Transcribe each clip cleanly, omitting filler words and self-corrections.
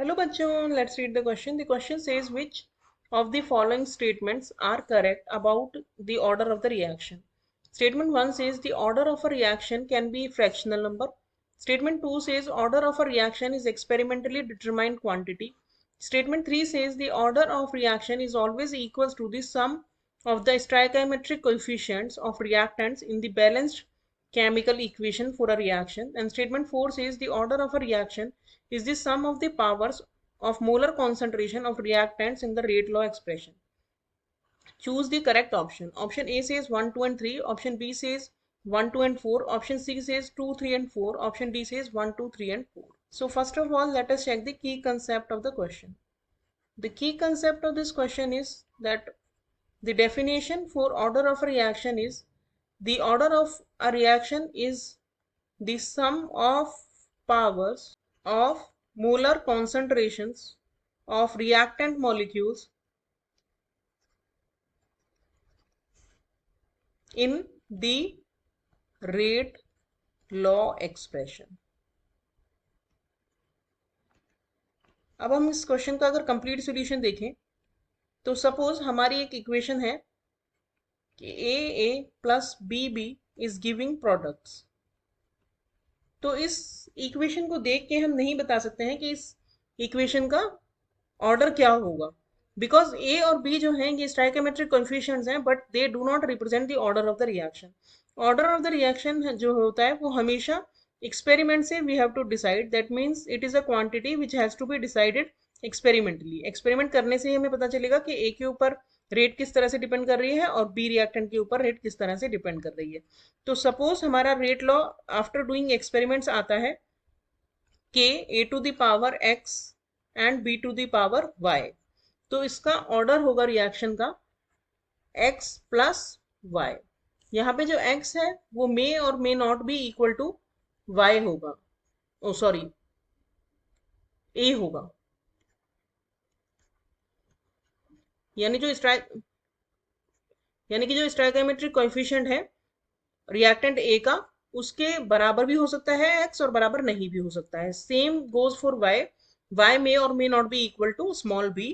Hello bachon, let's read the question. The question says which of the following statements are correct about the order of the reaction. Statement 1 says the order of a reaction can be fractional number. Statement 2 says order of a reaction is experimentally determined quantity. Statement 3 says the order of reaction is always equals to the sum of the stoichiometric coefficients of reactants in the balanced chemical equation for a reaction. And statement 4 says the order of a reaction is the sum of the powers of molar concentration of reactants in the rate law expression. Choose the correct option. Option A says 1, 2 and 3. Option B says 1, 2 and 4. Option C says 2, 3 and 4. Option D says 1, 2, 3 and 4. So first of all, let us check the key concept of the question. The key concept of this question is that the definition for order of a reaction is the order of a reaction is the sum of powers of molar concentrations of reactant molecules in the rate law expression. अब हम इस question का अगर complete solution देखें तो suppose हमारी एक equation है कि A plus B is giving products. तो इस इक्वेशन को देख के हम नहीं बता सकते हैं कि इस इक्वेशन का ऑर्डर क्या होगा, बिकॉज ए और बी जो हैं ये स्टोइकोमेट्रिक कोएफिशिएंट्स हैं, but they do not represent the order of the reaction. Order of the reaction जो होता है वो हमेशा एक्सपेरिमेंट से we have to decide, that means it is a quantity which has to be decided experimentally. Experiment करने से हमें पता चलेगा कि ए के ऊपर रेट किस तरह से डिपेंड कर रही है और बी रिएक्टेंट के ऊपर रेट किस तरह से डिपेंड कर रही है। तो सपोज हमारा rate law after doing experiments आता है के a to the power x and b to the power y. तो इसका ऑर्डर होगा रिएक्शन का x प्लस वाई। यहाँ पे जो x है वो मे और may not be equal to y होगा, ओ सॉरी a होगा। यानी जो स्टोइकोमेट्रिक कोएफिशिएंट है रिएक्टेंट a का उसके बराबर भी हो सकता है x और बराबर नहीं भी हो सकता है। Same goes for y may और may not be equal to small b।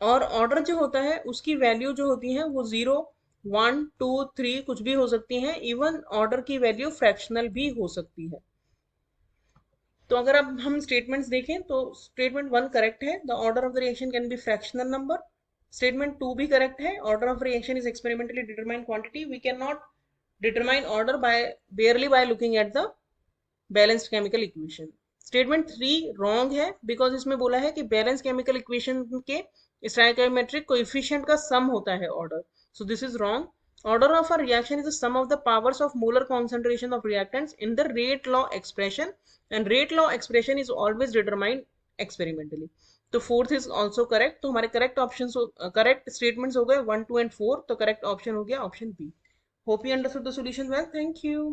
और ऑर्डर जो होता है उसकी वैल्यू जो होती है वो 0, 1, 2, 3 कुछ भी हो सकती है। इवन ऑर्डर की वैल्यू फ्रैक्शनल भी हो सकती है। तो अगर अब हम स्टेटमेंट्स देखें तो स्टेटमेंट 1 करेक्ट है, the order of the reaction can be fractional number. Statement 2 भी करेक्ट है, order of reaction is experimentally determined quantity. We can not determine order barely by looking at the balanced chemical equation. Statement 3 wrong है, because इसमें बोला है कि balance chemical equation के stoichiometric coefficient का sum होता है order, so this is wrong. Order of a reaction is the sum of the powers of molar concentration of reactants in the rate law expression, and rate law expression is always determined experimentally. तो fourth is also correct. तो हमारे correct option correct statements हो गए 1, 2 and 4। तो correct option हो गया option B. Hope you understood the solution well. Thank you.